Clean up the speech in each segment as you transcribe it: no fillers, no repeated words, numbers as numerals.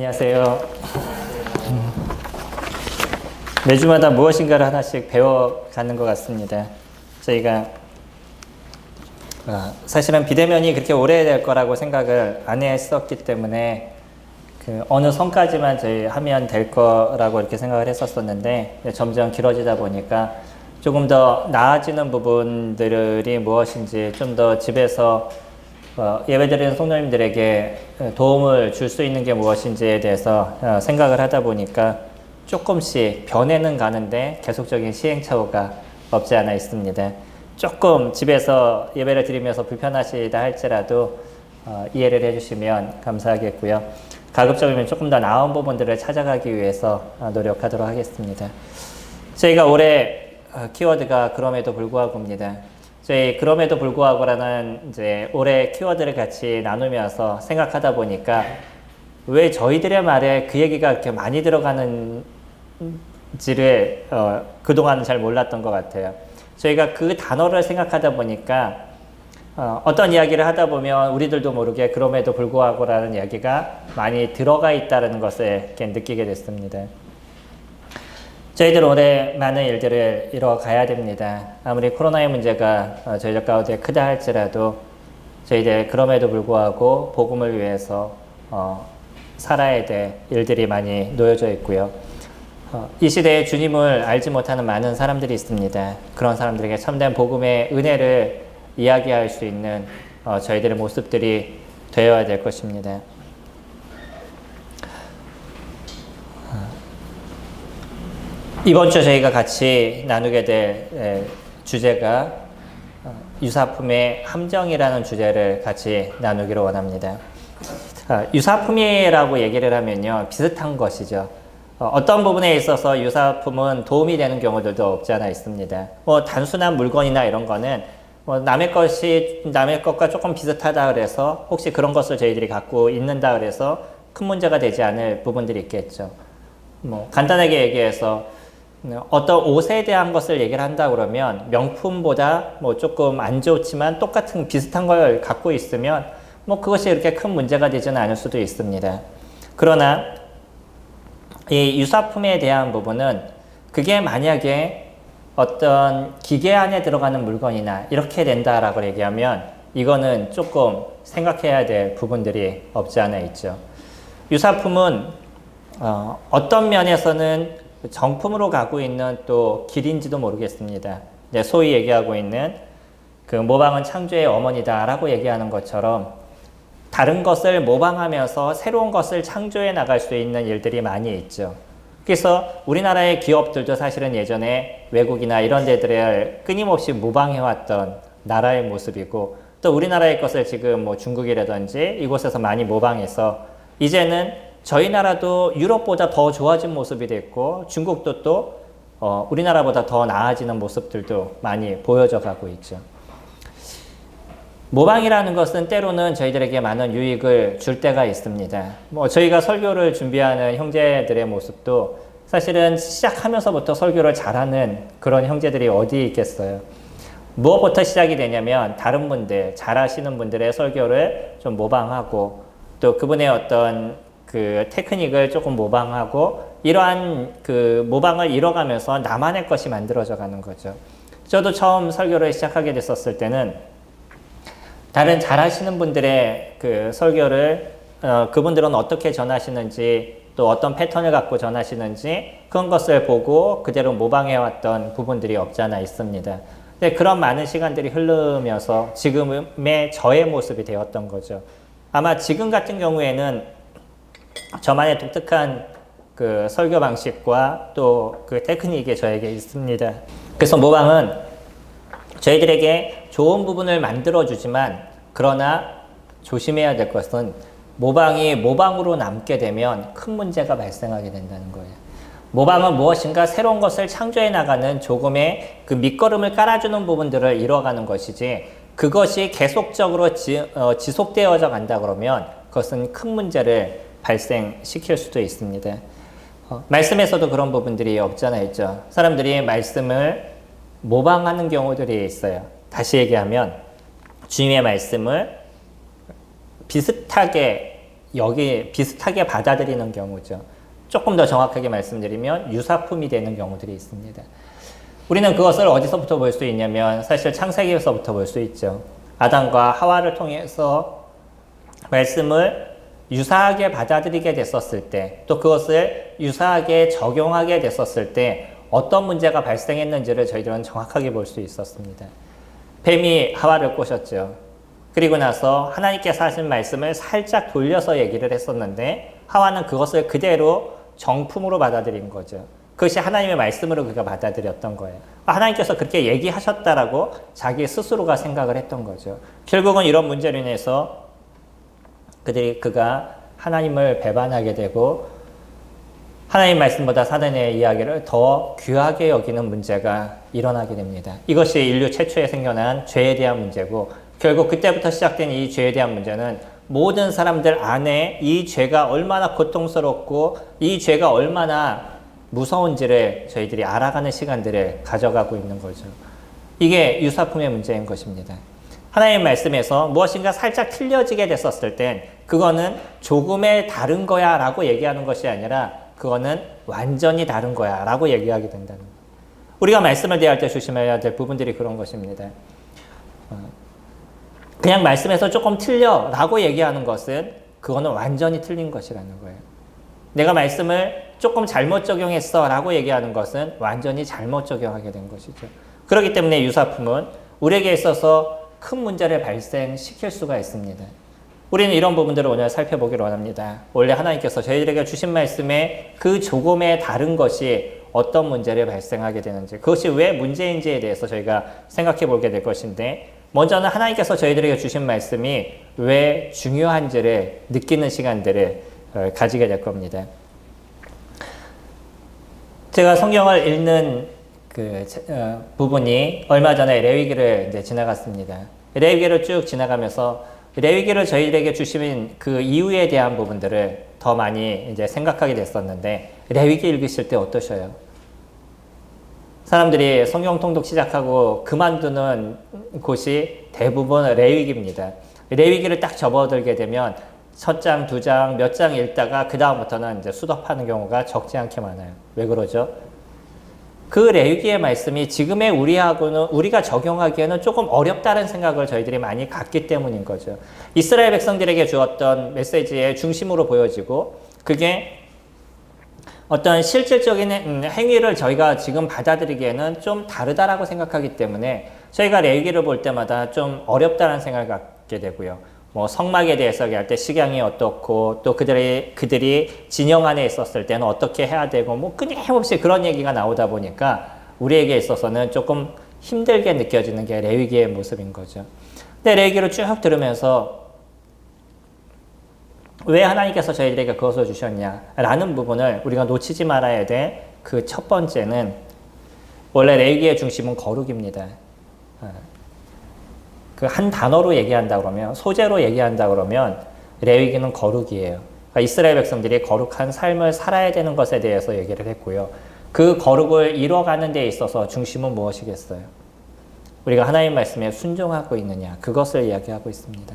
안녕하세요. 매주마다 무엇인가를 하나씩 배워가는 것 같습니다. 저희가 사실은 비대면이 그렇게 오래될 거라고 생각을 안 했었기 때문에 어느 선까지만 저희 하면 될 거라고 이렇게 생각을 했었었는데 점점 길어지다 보니까 조금 더 나아지는 부분들이 무엇인지 좀 더 집에서 예배드리는 성도님들에게 도움을 줄 수 있는 게 무엇인지에 대해서 생각을 하다 보니까 조금씩 변해는 가는데 계속적인 시행착오가 없지 않아 있습니다. 조금 집에서 예배를 드리면서 불편하시다 할지라도 이해를 해주시면 감사하겠고요. 가급적이면 조금 더 나은 부분들을 찾아가기 위해서 노력하도록 하겠습니다. 저희가 올해 키워드가 그럼에도 불구하고입니다. 저희 그럼에도 불구하고라는 이제 올해 키워드를 같이 나누면서 생각하다 보니까 왜 저희들의 말에 그 얘기가 그렇게 많이 들어가는지를 그동안은 잘 몰랐던 것 같아요. 저희가 그 단어를 생각하다 보니까 어떤 이야기를 하다 보면 우리들도 모르게 그럼에도 불구하고라는 이야기가 많이 들어가 있다는 것을 이렇게 느끼게 됐습니다. 저희들 올해 많은 일들을 이뤄가야 됩니다. 아무리 코로나의 문제가 저희들 가운데 크다 할지라도 저희들 그럼에도 불구하고 복음을 위해서 살아야 될 일들이 많이 놓여져 있고요. 이 시대에 주님을 알지 못하는 많은 사람들이 있습니다. 그런 사람들에게 참된 복음의 은혜를 이야기할 수 있는 저희들의 모습들이 되어야 될 것입니다. 이번 주 저희가 같이 나누게 될 주제가 유사품의 함정이라는 주제를 같이 나누기로 원합니다. 유사품이라고 얘기를 하면요, 비슷한 것이죠. 어떤 부분에 있어서 유사품은 도움이 되는 경우들도 없지 않아 있습니다. 단순한 물건이나 이런 거는 남의 것과 조금 비슷하다 그래서 혹시 그런 것을 저희들이 갖고 있는다 그래서 큰 문제가 되지 않을 부분들이 있겠죠. 간단하게 얘기해서 어떤 옷에 대한 것을 얘기를 한다 그러면 명품보다 조금 안 좋지만 똑같은 비슷한 걸 갖고 있으면 그것이 이렇게 큰 문제가 되지는 않을 수도 있습니다. 그러나 이 유사품에 대한 부분은 그게 만약에 어떤 기계 안에 들어가는 물건이나 이렇게 된다라고 얘기하면 이거는 조금 생각해야 될 부분들이 없지 않아 있죠. 유사품은 어떤 면에서는 정품으로 가고 있는 또 길인지도 모르겠습니다. 소위 얘기하고 있는 그 모방은 창조의 어머니다라고 얘기하는 것처럼 다른 것을 모방하면서 새로운 것을 창조해 나갈 수 있는 일들이 많이 있죠. 그래서 우리나라의 기업들도 사실은 예전에 외국이나 이런 데들을 끊임없이 모방해왔던 나라의 모습이고 또 우리나라의 것을 지금 중국이라든지 이곳에서 많이 모방해서 이제는 저희 나라도 유럽보다 더 좋아진 모습이 됐고 중국도 또 우리나라보다 더 나아지는 모습들도 많이 보여져 가고 있죠. 모방이라는 것은 때로는 저희들에게 많은 유익을 줄 때가 있습니다. 저희가 설교를 준비하는 형제들의 모습도 사실은 시작하면서부터 설교를 잘하는 그런 형제들이 어디 있겠어요. 무엇부터 시작이 되냐면 다른 분들, 잘하시는 분들의 설교를 좀 모방하고 또 그분의 어떤 그 테크닉을 조금 모방하고 이러한 그 모방을 이뤄가면서 나만의 것이 만들어져 가는 거죠. 저도 처음 설교를 시작하게 됐었을 때는 다른 잘하시는 분들의 그 설교를 그분들은 어떻게 전하시는지 또 어떤 패턴을 갖고 전하시는지 그런 것을 보고 그대로 모방해왔던 부분들이 없지 않아 있습니다. 근데 그런 많은 시간들이 흐르면서 지금의 저의 모습이 되었던 거죠. 아마 지금 같은 경우에는 저만의 독특한 그 설교 방식과 또 그 테크닉이 저에게 있습니다. 그래서 모방은 저희들에게 좋은 부분을 만들어주지만 그러나 조심해야 될 것은 모방이 모방으로 남게 되면 큰 문제가 발생하게 된다는 거예요. 모방은 무엇인가 새로운 것을 창조해 나가는 조금의 그 밑거름을 깔아주는 부분들을 이뤄가는 것이지 그것이 계속적으로 지속되어져 간다 그러면 그것은 큰 문제를 발생시킬 수도 있습니다. 말씀에서도 그런 부분들이 없지 않아 있죠. 사람들이 말씀을 모방하는 경우들이 있어요. 다시 얘기하면 주님의 말씀을 비슷하게 여기 비슷하게 받아들이는 경우죠. 조금 더 정확하게 말씀드리면 유사품이 되는 경우들이 있습니다. 우리는 그것을 어디서부터 볼 수 있냐면 사실 창세기에서부터 볼 수 있죠. 아담과 하와를 통해서 말씀을 유사하게 받아들이게 됐었을 때, 또 그것을 유사하게 적용하게 됐었을 때 어떤 문제가 발생했는지를 저희들은 정확하게 볼 수 있었습니다. 뱀이 하와를 꼬셨죠. 그리고 나서 하나님께서 하신 말씀을 살짝 돌려서 얘기를 했었는데 하와는 그것을 그대로 정품으로 받아들인 거죠. 그것이 하나님의 말씀으로 그가 받아들였던 거예요. 하나님께서 그렇게 얘기하셨다라고 자기 스스로가 생각을 했던 거죠. 결국은 이런 문제로 인해서 그가 하나님을 배반하게 되고 하나님 말씀보다 사단의 이야기를 더 귀하게 여기는 문제가 일어나게 됩니다. 이것이 인류 최초에 생겨난 죄에 대한 문제고 결국 그때부터 시작된 이 죄에 대한 문제는 모든 사람들 안에 이 죄가 얼마나 고통스럽고 이 죄가 얼마나 무서운지를 저희들이 알아가는 시간들을 가져가고 있는 거죠. 이게 유사품의 문제인 것입니다. 하나님의 말씀에서 무엇인가 살짝 틀려지게 됐었을 땐 그거는 조금의 다른 거야 라고 얘기하는 것이 아니라 그거는 완전히 다른 거야 라고 얘기하게 된다는 거예요. 우리가 말씀을 대할 때 조심해야 될 부분들이 그런 것입니다. 그냥 말씀에서 조금 틀려 라고 얘기하는 것은 그거는 완전히 틀린 것이라는 거예요. 내가 말씀을 조금 잘못 적용했어 라고 얘기하는 것은 완전히 잘못 적용하게 된 것이죠. 그렇기 때문에 유사품은 우리에게 있어서 큰 문제를 발생시킬 수가 있습니다. 우리는 이런 부분들을 오늘 살펴보기를 원합니다. 원래 하나님께서 저희들에게 주신 말씀에 그 조금의 다른 것이 어떤 문제를 발생하게 되는지, 그것이 왜 문제인지에 대해서 저희가 생각해 보게 될 것인데, 먼저는 하나님께서 저희들에게 주신 말씀이 왜 중요한지를 느끼는 시간들을 가지게 될 겁니다. 제가 성경을 읽는 부분이 얼마 전에 레위기를 이제 지나갔습니다. 레위기를 쭉 지나가면서 레위기를 저희들에게 주신 그 이유에 대한 부분들을 더 많이 이제 생각하게 됐었는데, 레위기 읽으실 때 어떠셔요? 사람들이 성경 통독 시작하고 그만두는 곳이 대부분 레위기입니다. 레위기를 딱 접어들게 되면 첫 장, 두 장, 몇 장 읽다가 그 다음부터는 이제 수답하는 경우가 적지 않게 많아요. 왜 그러죠? 그 레위기의 말씀이 지금의 우리하고는 우리가 적용하기에는 조금 어렵다는 생각을 저희들이 많이 갖기 때문인 거죠. 이스라엘 백성들에게 주었던 메시지의 중심으로 보여지고 그게 어떤 실질적인 행위를 저희가 지금 받아들이기에는 좀 다르다라고 생각하기 때문에 저희가 레위기를 볼 때마다 좀 어렵다는 생각을 갖게 되고요. 뭐 성막에 대해서 얘기할 때 식양이 어떻고 또 그들이 진영 안에 있었을 때는 어떻게 해야 되고 뭐 끊임없이 그런 얘기가 나오다 보니까 우리에게 있어서는 조금 힘들게 느껴지는 게 레위기의 모습인 거죠. 근데 레위기를 쭉 들으면서 왜 하나님께서 저희들에게 그것을 주셨냐라는 부분을 우리가 놓치지 말아야 될 그 첫 번째는 원래 레위기의 중심은 거룩입니다. 그 한 단어로 얘기한다 그러면, 소재로 얘기한다 그러면 레위기는 거룩이에요. 그러니까 이스라엘 백성들이 거룩한 삶을 살아야 되는 것에 대해서 얘기를 했고요. 그 거룩을 이뤄가는 데 있어서 중심은 무엇이겠어요? 우리가 하나님 말씀에 순종하고 있느냐, 그것을 이야기하고 있습니다.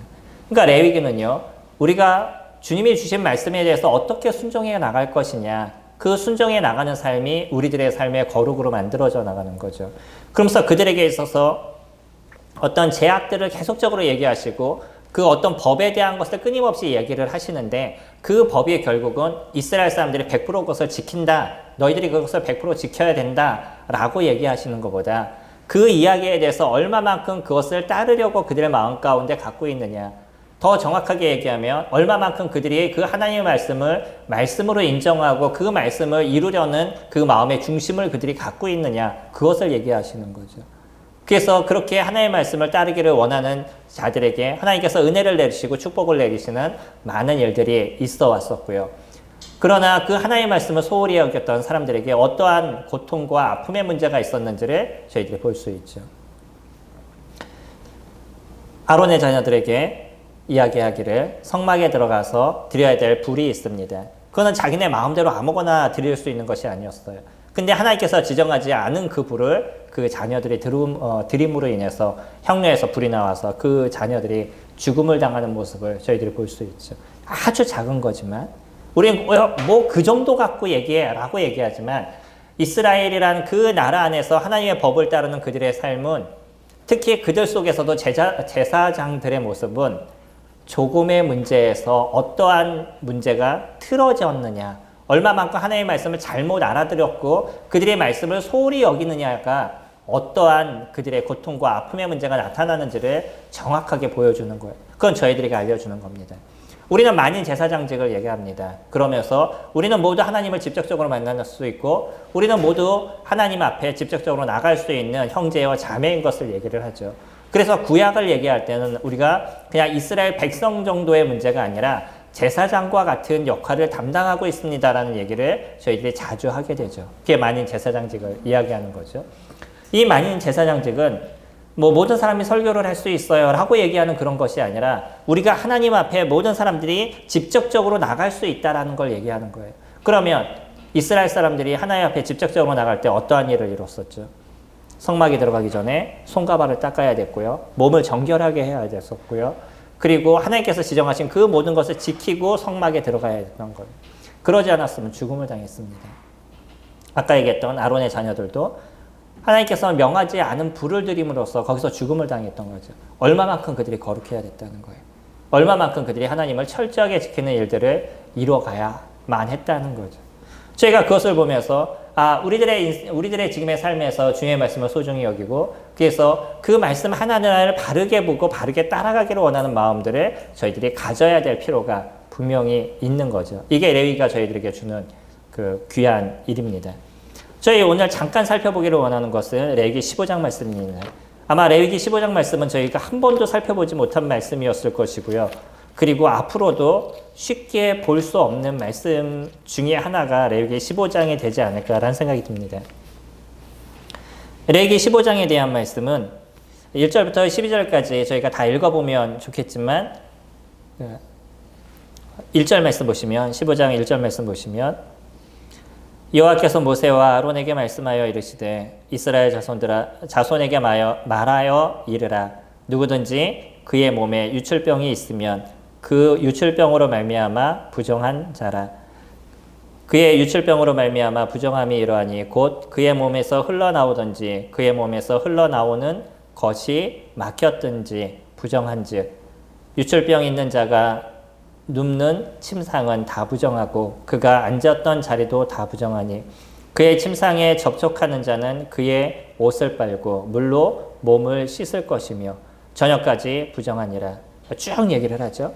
그러니까 레위기는요, 우리가 주님이 주신 말씀에 대해서 어떻게 순종해 나갈 것이냐, 그 순종해 나가는 삶이 우리들의 삶의 거룩으로 만들어져 나가는 거죠. 그러면서 그들에게 있어서 어떤 제약들을 계속적으로 얘기하시고 그 어떤 법에 대한 것을 끊임없이 얘기를 하시는데 그 법이 결국은 이스라엘 사람들이 100% 그것을 지킨다, 너희들이 그것을 100% 지켜야 된다 라고 얘기하시는 것보다 그 이야기에 대해서 얼마만큼 그것을 따르려고 그들의 마음 가운데 갖고 있느냐, 더 정확하게 얘기하면 얼마만큼 그들이 그 하나님의 말씀을 말씀으로 인정하고 그 말씀을 이루려는 그 마음의 중심을 그들이 갖고 있느냐, 그것을 얘기하시는 거죠. 그래서 그렇게 하나님의 말씀을 따르기를 원하는 자들에게 하나님께서 은혜를 내리시고 축복을 내리시는 많은 일들이 있어 왔었고요. 그러나 그 하나님의 말씀을 소홀히 여겼던 사람들에게 어떠한 고통과 아픔의 문제가 있었는지를 저희들이 볼 수 있죠. 아론의 자녀들에게 이야기하기를 성막에 들어가서 드려야 될 불이 있습니다. 그거는 자기네 마음대로 아무거나 드릴 수 있는 것이 아니었어요. 근데 하나님께서 지정하지 않은 그 불을 그 자녀들이 드림으로 인해서 향로에서 불이 나와서 그 자녀들이 죽음을 당하는 모습을 저희들이 볼 수 있죠. 아주 작은 거지만 우리는 뭐 그 정도 갖고 얘기해 라고 얘기하지만 이스라엘이라는 그 나라 안에서 하나님의 법을 따르는 그들의 삶은 특히 그들 속에서도 제사장들의 모습은 조금의 문제에서 어떠한 문제가 틀어졌느냐, 얼마만큼 하나님의 말씀을 잘못 알아들였고 그들의 말씀을 소홀히 여기느냐가 어떠한 그들의 고통과 아픔의 문제가 나타나는지를 정확하게 보여주는 거예요. 그건 저희들에게 알려주는 겁니다. 우리는 만인 제사장직을 얘기합니다. 그러면서 우리는 모두 하나님을 직접적으로 만날 수 있고 우리는 모두 하나님 앞에 직접적으로 나갈 수 있는 형제와 자매인 것을 얘기를 하죠. 그래서 구약을 얘기할 때는 우리가 그냥 이스라엘 백성 정도의 문제가 아니라 제사장과 같은 역할을 담당하고 있습니다라는 얘기를 저희들이 자주 하게 되죠. 그게 만인 제사장직을 이야기하는 거죠. 이 만인 제사장직은 뭐 모든 사람이 설교를 할 수 있어요 라고 얘기하는 그런 것이 아니라 우리가 하나님 앞에 모든 사람들이 직접적으로 나갈 수 있다는 걸 얘기하는 거예요. 그러면 이스라엘 사람들이 하나님 앞에 직접적으로 나갈 때 어떠한 일을 이뤘었죠? 성막에 들어가기 전에 손과 발을 닦아야 됐고요. 몸을 정결하게 해야 됐었고요. 그리고 하나님께서 지정하신 그 모든 것을 지키고 성막에 들어가야 했던 거예요. 그러지 않았으면 죽음을 당했습니다. 아까 얘기했던 아론의 자녀들도 하나님께서 명하지 않은 불을 들임으로써 거기서 죽음을 당했던 거죠. 얼마만큼 그들이 거룩해야 됐다는 거예요. 얼마만큼 그들이 하나님을 철저하게 지키는 일들을 이뤄가야만 했다는 거죠. 저희가 그것을 보면서 우리들의 지금의 삶에서 주님의 말씀을 소중히 여기고 그래서 그 말씀 하나하나를 바르게 보고 바르게 따라가기를 원하는 마음들을 저희들이 가져야 될 필요가 분명히 있는 거죠. 이게 레위기가 저희들에게 주는 그 귀한 일입니다. 저희 오늘 잠깐 살펴보기를 원하는 것은 레위기 15장 말씀입니다. 아마 레위기 15장 말씀은 저희가 한 번도 살펴보지 못한 말씀이었을 것이고요. 그리고 앞으로도 쉽게 볼 수 없는 말씀 중에 하나가 레위기 15장이 되지 않을까라는 생각이 듭니다. 레위기 15장에 대한 말씀은 1절부터 12절까지 저희가 다 읽어보면 좋겠지만 1절 말씀 보시면 15장 1절 말씀 보시면 여호와께서 모세와 아론에게 말씀하여 이르시되 이스라엘 자손에게 말하여 이르라. 누구든지 그의 몸에 유출병이 있으면 그 유출병으로 말미암아 부정한 자라. 그의 유출병으로 말미암아 부정함이 이러하니 곧 그의 몸에서 흘러나오든지 그의 몸에서 흘러나오는 것이 막혔든지 부정한즉 유출병 있는 자가 눕는 침상은 다 부정하고 그가 앉았던 자리도 다 부정하니 그의 침상에 접촉하는 자는 그의 옷을 빨고 물로 몸을 씻을 것이며 저녁까지 부정하니라. 쭉 얘기를 하죠.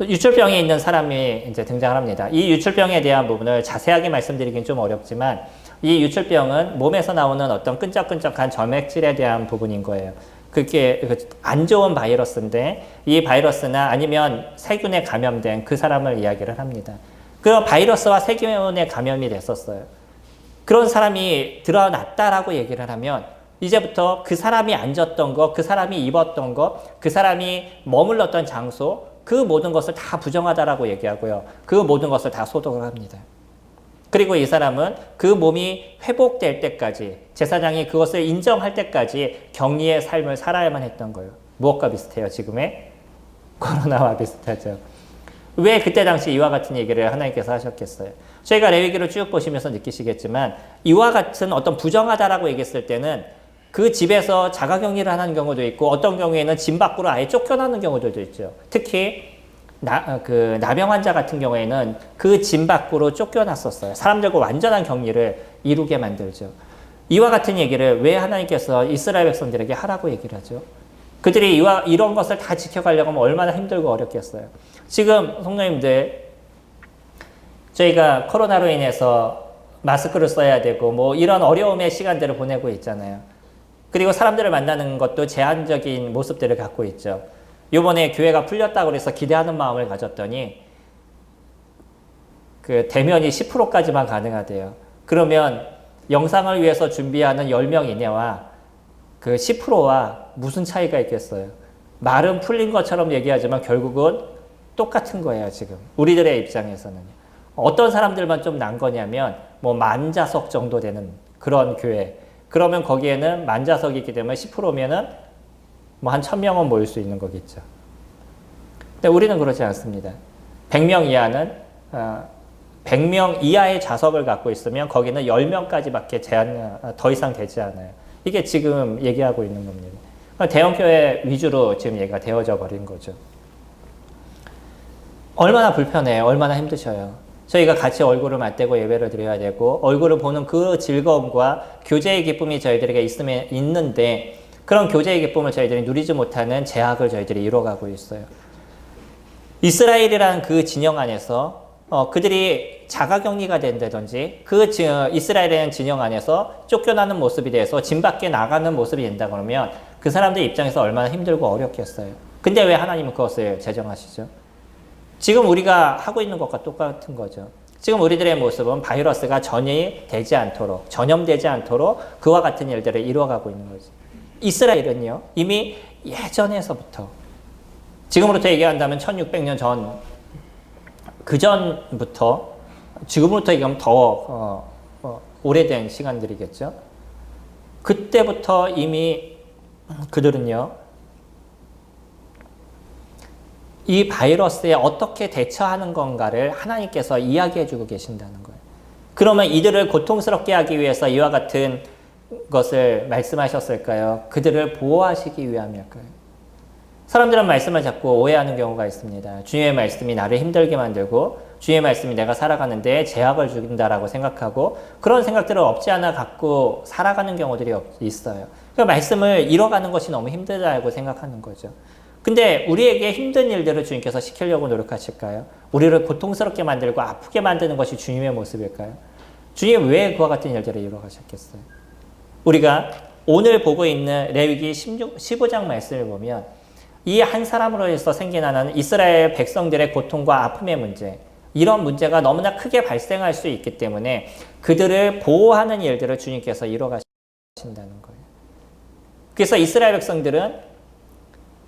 유출병이 있는 사람이 이제 등장을 합니다. 이 유출병에 대한 부분을 자세하게 말씀드리긴 좀 어렵지만 이 유출병은 몸에서 나오는 어떤 끈적끈적한 점액질에 대한 부분인 거예요. 그게 안 좋은 바이러스인데 이 바이러스나 아니면 세균에 감염된 그 사람을 이야기를 합니다. 그 바이러스와 세균에 감염이 됐었어요. 그런 사람이 드러났다라고 얘기를 하면 이제부터 그 사람이 앉았던 것, 그 사람이 입었던 것, 그 사람이 머물렀던 장소, 그 모든 것을 다 부정하다라고 얘기하고요. 그 모든 것을 다 소독을 합니다. 그리고 이 사람은 그 몸이 회복될 때까지 제사장이 그것을 인정할 때까지 격리의 삶을 살아야만 했던 거예요. 무엇과 비슷해요? 지금의 코로나와 비슷하죠. 왜 그때 당시 이와 같은 얘기를 하나님께서 하셨겠어요? 저희가 레위기를 쭉 보시면서 느끼시겠지만 이와 같은 어떤 부정하다라고 얘기했을 때는 그 집에서 자가격리를 하는 경우도 있고 어떤 경우에는 집 밖으로 아예 쫓겨나는 경우들도 있죠. 특히 나병 환자 같은 경우에는 그 집 밖으로 쫓겨났었어요. 사람들과 완전한 격리를 이루게 만들죠. 이와 같은 얘기를 왜 하나님께서 이스라엘 백성들에게 하라고 얘기를 하죠? 그들이 이런 것을 다 지켜가려고 하면 얼마나 힘들고 어렵겠어요. 지금 성도님들 저희가 코로나로 인해서 마스크를 써야 되고 뭐 이런 어려움의 시간들을 보내고 있잖아요. 그리고 사람들을 만나는 것도 제한적인 모습들을 갖고 있죠. 이번에 교회가 풀렸다고 해서 기대하는 마음을 가졌더니 그 대면이 10%까지만 가능하대요. 그러면 영상을 위해서 준비하는 10명 이내와 그 10%와 무슨 차이가 있겠어요? 말은 풀린 것처럼 얘기하지만 결국은 똑같은 거예요, 지금. 우리들의 입장에서는. 어떤 사람들만 좀 난 거냐면 뭐 만자석 정도 되는 그런 교회. 그러면 거기에는 만자석이 있기 때문에 10%면은 뭐 한 1000명은 모일 수 있는 거겠죠. 근데 우리는 그렇지 않습니다. 100명 이하는 100명 이하의 좌석을 갖고 있으면 거기는 10명까지밖에 더 이상 되지 않아요. 이게 지금 얘기하고 있는 겁니다. 대형 교회 위주로 지금 얘기가 되어져 버린 거죠. 얼마나 불편해요. 얼마나 힘드셔요. 저희가 같이 얼굴을 맞대고 예배를 드려야 되고 얼굴을 보는 그 즐거움과 교제의 기쁨이 저희들에게 있는데 그런 교제의 기쁨을 저희들이 누리지 못하는 제약을 저희들이 이뤄가고 있어요. 이스라엘이라는 그 진영 안에서 그들이 자가격리가 된다든지 그 이스라엘이라는 진영 안에서 쫓겨나는 모습이 돼서 진 밖에 나가는 모습이 된다 그러면 그 사람들 입장에서 얼마나 힘들고 어렵겠어요. 근데 왜 하나님은 그것을 제정하시죠? 지금 우리가 하고 있는 것과 똑같은 거죠. 지금 우리들의 모습은 바이러스가 전염되지 않도록 그와 같은 일들을 이루어가고 있는 거죠. 이스라엘은요, 이미 예전에서부터, 지금으로부터 얘기한다면 1600년 전, 그 전부터, 지금부터 얘기하면 더 오래된 시간들이겠죠. 그때부터 이미 그들은요, 이 바이러스에 어떻게 대처하는 건가를 하나님께서 이야기해 주고 계신다는 거예요. 그러면 이들을 고통스럽게 하기 위해서 이와 같은 것을 말씀하셨을까요? 그들을 보호하시기 위함일까요? 사람들은 말씀을 자꾸 오해하는 경우가 있습니다. 주님의 말씀이 나를 힘들게 만들고 주님의 말씀이 내가 살아가는데 제약을 준다라고 생각하고 그런 생각들을 없지 않아 갖고 살아가는 경우들이 있어요. 그 말씀을 이뤄가는 것이 너무 힘들다고 생각하는 거죠. 근데 우리에게 힘든 일들을 주님께서 시키려고 노력하실까요? 우리를 고통스럽게 만들고 아프게 만드는 것이 주님의 모습일까요? 주님 왜 그와 같은 일들을 이루어가셨겠어요? 우리가 오늘 보고 있는 레위기 15장 말씀을 보면 이 한 사람으로 해서 생겨나는 이스라엘 백성들의 고통과 아픔의 문제, 이런 문제가 너무나 크게 발생할 수 있기 때문에 그들을 보호하는 일들을 주님께서 이루어가신다는 거예요. 그래서 이스라엘 백성들은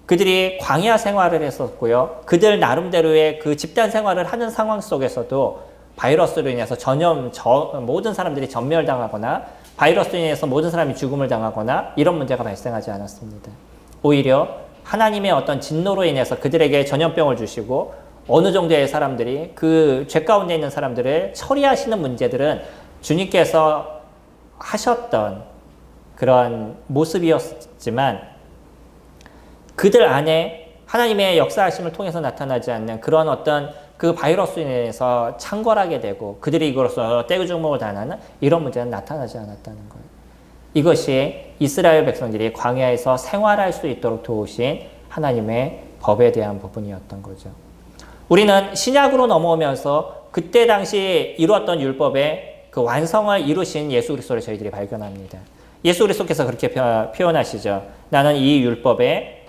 그들이 광야 생활을 했었고요. 그들 나름대로의 그 집단 생활을 하는 상황 속에서도 바이러스로 인해서 모든 사람들이 전멸당하거나 바이러스로 인해서 모든 사람이 죽음을 당하거나 이런 문제가 발생하지 않았습니다. 오히려 하나님의 어떤 진노로 인해서 그들에게 전염병을 주시고 어느 정도의 사람들이 그 죄 가운데 있는 사람들을 처리하시는 문제들은 주님께서 하셨던 그런 모습이었지만 그들 안에 하나님의 역사하심을 통해서 나타나지 않는 그런 어떤 그 바이러스로 인해서 창궐하게 되고 그들이 이것으로 떼구죽목을 당하는 이런 문제는 나타나지 않았다는 거예요. 이것이 이스라엘 백성들이 광야에서 생활할 수 있도록 도우신 하나님의 법에 대한 부분이었던 거죠. 우리는 신약으로 넘어오면서 그때 당시 이루었던 율법의 그 완성을 이루신 예수 그리스도를 저희들이 발견합니다. 예수 그리스도께서 그렇게 표현하시죠. 나는 이 율법을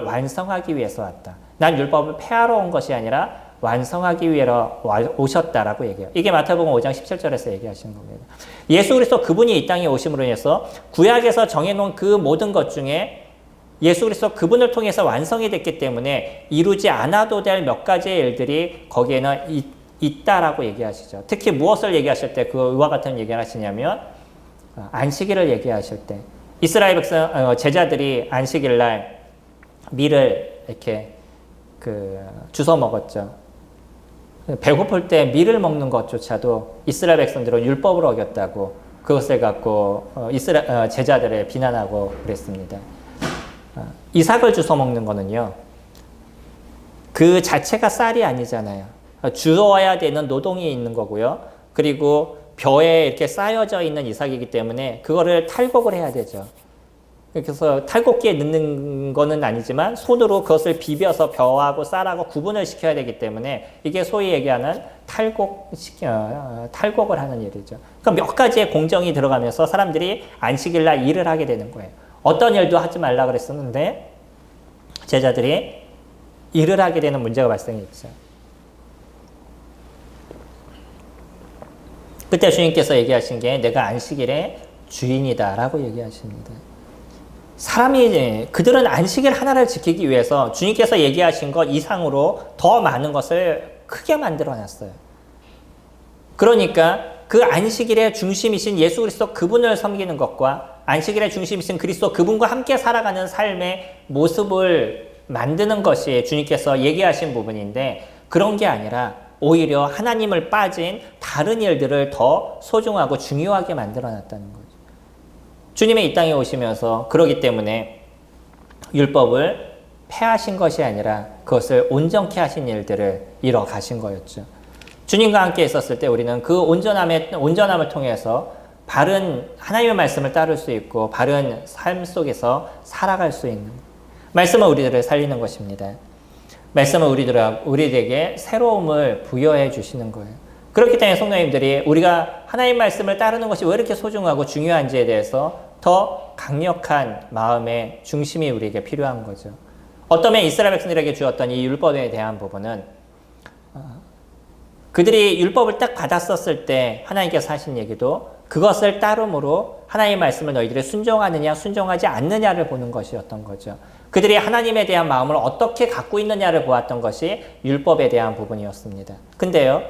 완성하기 위해서 왔다. 난 율법을 폐하러 온 것이 아니라 완성하기 위해서 오셨다라고 얘기해요. 이게 마태복음 5장 17절에서 얘기하시는 겁니다. 예수 그리스도 그분이 이 땅에 오심으로 인해서 구약에서 정해놓은 그 모든 것 중에 예수 그리스도 그분을 통해서 완성이 됐기 때문에 이루지 않아도 될 몇 가지의 일들이 거기에는 있다라고 얘기하시죠. 특히 무엇을 얘기하실 때 그와 같은 얘기를 하시냐면 안식일을 얘기하실 때 이스라엘 백성 제자들이 안식일 날 밀을 이렇게 주워 먹었죠. 배고플 때 밀을 먹는 것조차도 이스라엘 백성들은 율법을 어겼다고 그것을 갖고 제자들을 비난하고 그랬습니다. 이삭을 주워 먹는 거는요, 그 자체가 쌀이 아니잖아요. 주워야 되는 노동이 있는 거고요. 그리고 벼에 이렇게 쌓여져 있는 이삭이기 때문에 그거를 탈곡을 해야 되죠. 그래서 탈곡기에 넣는 거는 아니지만 손으로 그것을 비벼서 벼하고 쌀하고 구분을 시켜야 되기 때문에 이게 소위 얘기하는 탈곡을 하는 일이죠. 그러니까 몇 가지의 공정이 들어가면서 사람들이 안식일날 일을 하게 되는 거예요. 어떤 일도 하지 말라 그랬었는데 제자들이 일을 하게 되는 문제가 발생했죠. 그때 주님께서 얘기하신 게 내가 안식일의 주인이다라고 얘기하십니다. 그들은 안식일 하나를 지키기 위해서 주님께서 얘기하신 것 이상으로 더 많은 것을 크게 만들어 놨어요. 그러니까 그 안식일의 중심이신 예수 그리스도 그분을 섬기는 것과 안식일의 중심이신 그리스도 그분과 함께 살아가는 삶의 모습을 만드는 것이 주님께서 얘기하신 부분인데 그런 게 아니라 오히려 하나님을 빠진 다른 일들을 더 소중하고 중요하게 만들어놨다는 거죠. 주님의 이 땅에 오시면서 그러기 때문에 율법을 폐하신 것이 아니라 그것을 온전케 하신 일들을 이뤄 가신 거였죠. 주님과 함께 있었을 때 우리는 그 온전함을 통해서 바른 하나님의 말씀을 따를 수 있고 바른 삶 속에서 살아갈 수 있는 말씀은 우리들을 살리는 것입니다. 말씀은 우리에게 새로움을 부여해 주시는 거예요. 그렇기 때문에 성도님들이 우리가 하나님 말씀을 따르는 것이 왜 이렇게 소중하고 중요한지에 대해서 더 강력한 마음의 중심이 우리에게 필요한 거죠. 어떠면 이스라엘 백성들에게 주었던 이 율법에 대한 부분은 그들이 율법을 딱 받았었을 때 하나님께서 하신 얘기도 그것을 따름으로 하나님의 말씀을 너희들이 순종하느냐 순종하지 않느냐를 보는 것이었던 거죠. 그들이 하나님에 대한 마음을 어떻게 갖고 있느냐를 보았던 것이 율법에 대한 부분이었습니다. 근데요,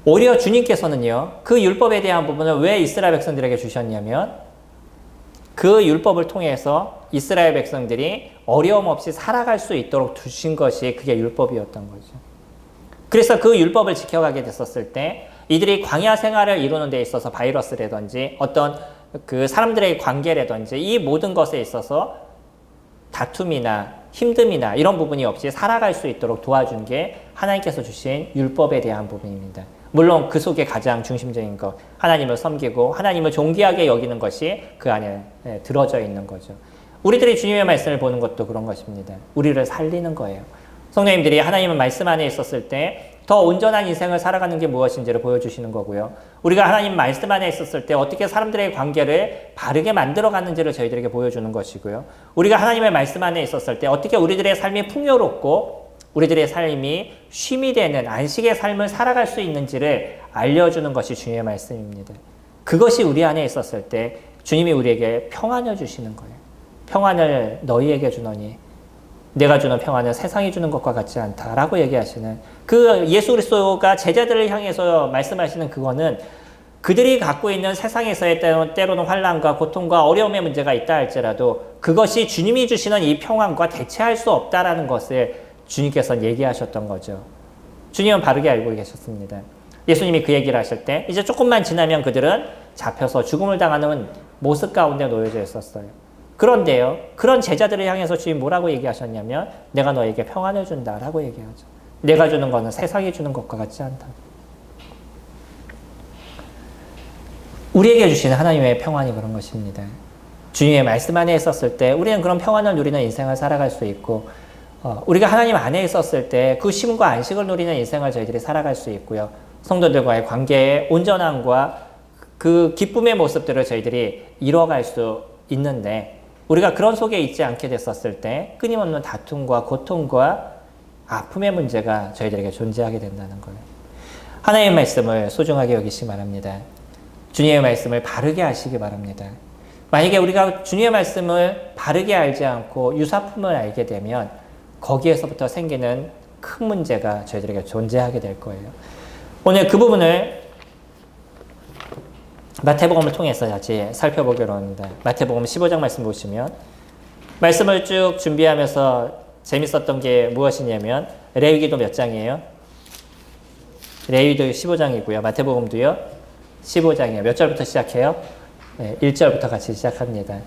오히려 주님께서는요, 그 율법에 대한 부분을 왜 이스라엘 백성들에게 주셨냐면 그 율법을 통해서 이스라엘 백성들이 어려움 없이 살아갈 수 있도록 두신 것이 그게 율법이었던 거죠. 그래서 그 율법을 지켜가게 됐었을 때 이들이 광야 생활을 이루는 데 있어서 바이러스라든지 어떤 그 사람들의 관계라든지 이 모든 것에 있어서 다툼이나 힘듦이나 이런 부분이 없이 살아갈 수 있도록 도와준 게 하나님께서 주신 율법에 대한 부분입니다. 물론 그 속에 가장 중심적인 것, 하나님을 섬기고 하나님을 존귀하게 여기는 것이 그 안에 들어져 있는 거죠. 우리들이 주님의 말씀을 보는 것도 그런 것입니다. 우리를 살리는 거예요. 성도님들이 하나님의 말씀 안에 있었을 때 더 온전한 인생을 살아가는 게 무엇인지를 보여주시는 거고요. 우리가 하나님 말씀 안에 있었을 때 어떻게 사람들의 관계를 바르게 만들어가는지를 저희들에게 보여주는 것이고요. 우리가 하나님의 말씀 안에 있었을 때 어떻게 우리들의 삶이 풍요롭고 우리들의 삶이 쉼이 되는 안식의 삶을 살아갈 수 있는지를 알려주는 것이 주님의 말씀입니다. 그것이 우리 안에 있었을 때 주님이 우리에게 평안을 주시는 거예요. 평안을 너희에게 주노니 내가 주는 평안은 세상이 주는 것과 같지 않다라고 얘기하시는 그 예수 그리스도가 제자들을 향해서 말씀하시는 그거는 그들이 갖고 있는 세상에서의 때로는 환난과 고통과 어려움의 문제가 있다 할지라도 그것이 주님이 주시는 이 평안과 대체할 수 없다라는 것을 주님께서는 얘기하셨던 거죠. 주님은 바르게 알고 계셨습니다. 예수님이 그 얘기를 하실 때 이제 조금만 지나면 그들은 잡혀서 죽음을 당하는 모습 가운데 놓여져 있었어요. 그런데요, 그런 제자들을 향해서 주님 뭐라고 얘기하셨냐면 내가 너에게 평안을 준다라고 얘기하죠. 내가 주는 것은 세상이 주는 것과 같지 않다. 우리에게 주시는 하나님의 평안이 그런 것입니다. 주님의 말씀 안에 있었을 때 우리는 그런 평안을 누리는 인생을 살아갈 수 있고 우리가 하나님 안에 있었을 때 그 쉼과 안식을 누리는 인생을 저희들이 살아갈 수 있고요. 성도들과의 관계의 온전함과 그 기쁨의 모습들을 저희들이 이뤄갈 수 있는데 우리가 그런 속에 있지 않게 됐었을 때 끊임없는 다툼과 고통과 아픔의 문제가 저희들에게 존재하게 된다는 거예요. 하나님의 말씀을 소중하게 여기시기 바랍니다. 주님의 말씀을 바르게 아시기 바랍니다. 만약에 우리가 주님의 말씀을 바르게 알지 않고 유사품을 알게 되면 거기에서부터 생기는 큰 문제가 저희들에게 존재하게 될 거예요. 오늘 그 부분을 마태복음을 통해서 같이 살펴보기로 합니다. 마태복음 15장 말씀 보시면 말씀을 쭉 준비하면서 재밌었던 게 무엇이냐면 레위기도 몇 장이에요? 레위기도 15장이고요. 마태복음도요. 15장이에요. 몇 절부터 시작해요? 네, 1절부터 같이 시작합니다.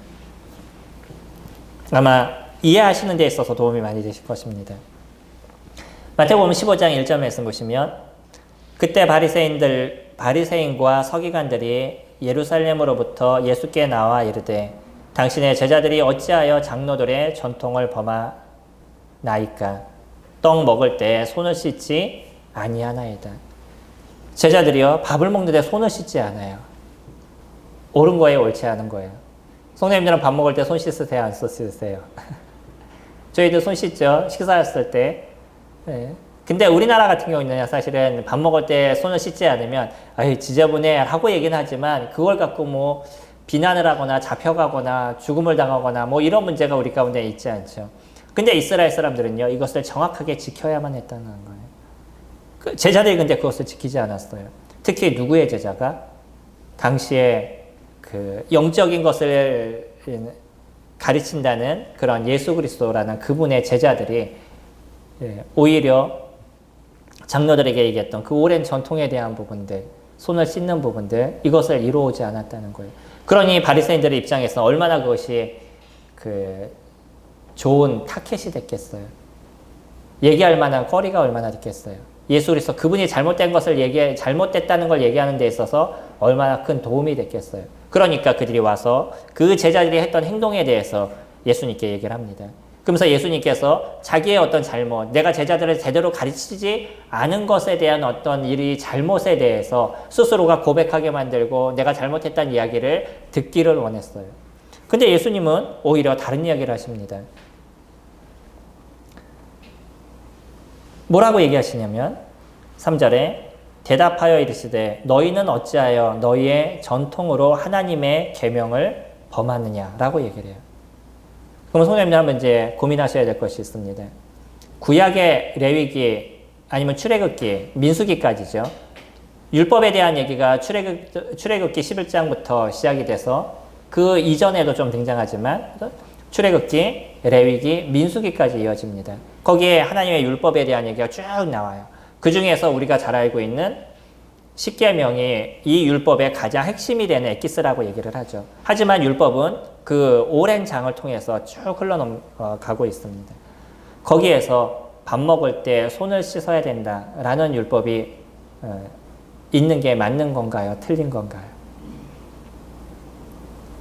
아마 이해하시는 데 있어서 도움이 많이 되실 것입니다. 마태복음 15장 1절 말씀 보시면 그때 바리새인과 서기관들이 예루살렘으로부터 예수께 나와 이르되 당신의 제자들이 어찌하여 장로들의 전통을 범하나이까 떡 먹을 때 손을 씻지 아니하나이다. 제자들이요 밥을 먹는데 손을 씻지 않아요. 옳은 거예요, 옳지 않은 거예요? 성도님들은 밥 먹을 때 손 씻으세요, 안 씻으세요? 저희도 손 씻죠, 식사했을 때. 네. 근데 우리나라 같은 경우는 사실은 밥 먹을 때 손을 씻지 않으면 아유 지저분해 하고 얘기는 하지만 그걸 갖고 뭐 비난을 하거나 잡혀가거나 죽음을 당하거나 뭐 이런 문제가 우리 가운데 있지 않죠. 근데 이스라엘 사람들은요 이것을 정확하게 지켜야만 했다는 거예요. 제자들이 근데 그것을 지키지 않았어요. 특히 누구의 제자가? 당시에 그 영적인 것을 가르친다는 그런 예수 그리스도라는 그분의 제자들이 오히려 장로들에게 얘기했던 그 오랜 전통에 대한 부분들, 손을 씻는 부분들, 이것을 이루어오지 않았다는 거예요. 그러니 바리새인들의 입장에서 얼마나 그것이 좋은 타켓이 됐겠어요. 얘기할 만한 거리가 얼마나 됐겠어요. 예수 그리스도 그분이 잘못된 것을 잘못됐다는 걸 얘기하는 데 있어서 얼마나 큰 도움이 됐겠어요. 그러니까 그들이 와서 그 제자들이 했던 행동에 대해서 예수님께 얘기를 합니다. 그러면서 예수님께서 자기의 어떤 잘못, 내가 제자들을 제대로 가르치지 않은 것에 대한 어떤 일이 잘못에 대해서 스스로가 고백하게 만들고 내가 잘못했다는 이야기를 듣기를 원했어요. 근데 예수님은 오히려 다른 이야기를 하십니다. 뭐라고 얘기하시냐면 3절에 대답하여 이르시되 너희는 어찌하여 너희의 전통으로 하나님의 계명을 범하느냐라고 얘기를 해요. 그럼 선생님들 한번 이제 고민하셔야 될 것이 있습니다. 구약의 레위기 아니면 출애굽기, 민수기까지죠. 율법에 대한 얘기가 출애굽기 11장부터 시작이 돼서 그 이전에도 좀 등장하지만 출애굽기, 레위기, 민수기까지 이어집니다. 거기에 하나님의 율법에 대한 얘기가 쭉 나와요. 그 중에서 우리가 잘 알고 있는 십계명이 이 율법의 가장 핵심이 되는 엑기스라고 얘기를 하죠. 하지만 율법은 그 오랜 장을 통해서 쭉 흘러가고 있습니다. 거기에서 밥 먹을 때 손을 씻어야 된다라는 율법이 있는 게 맞는 건가요? 틀린 건가요?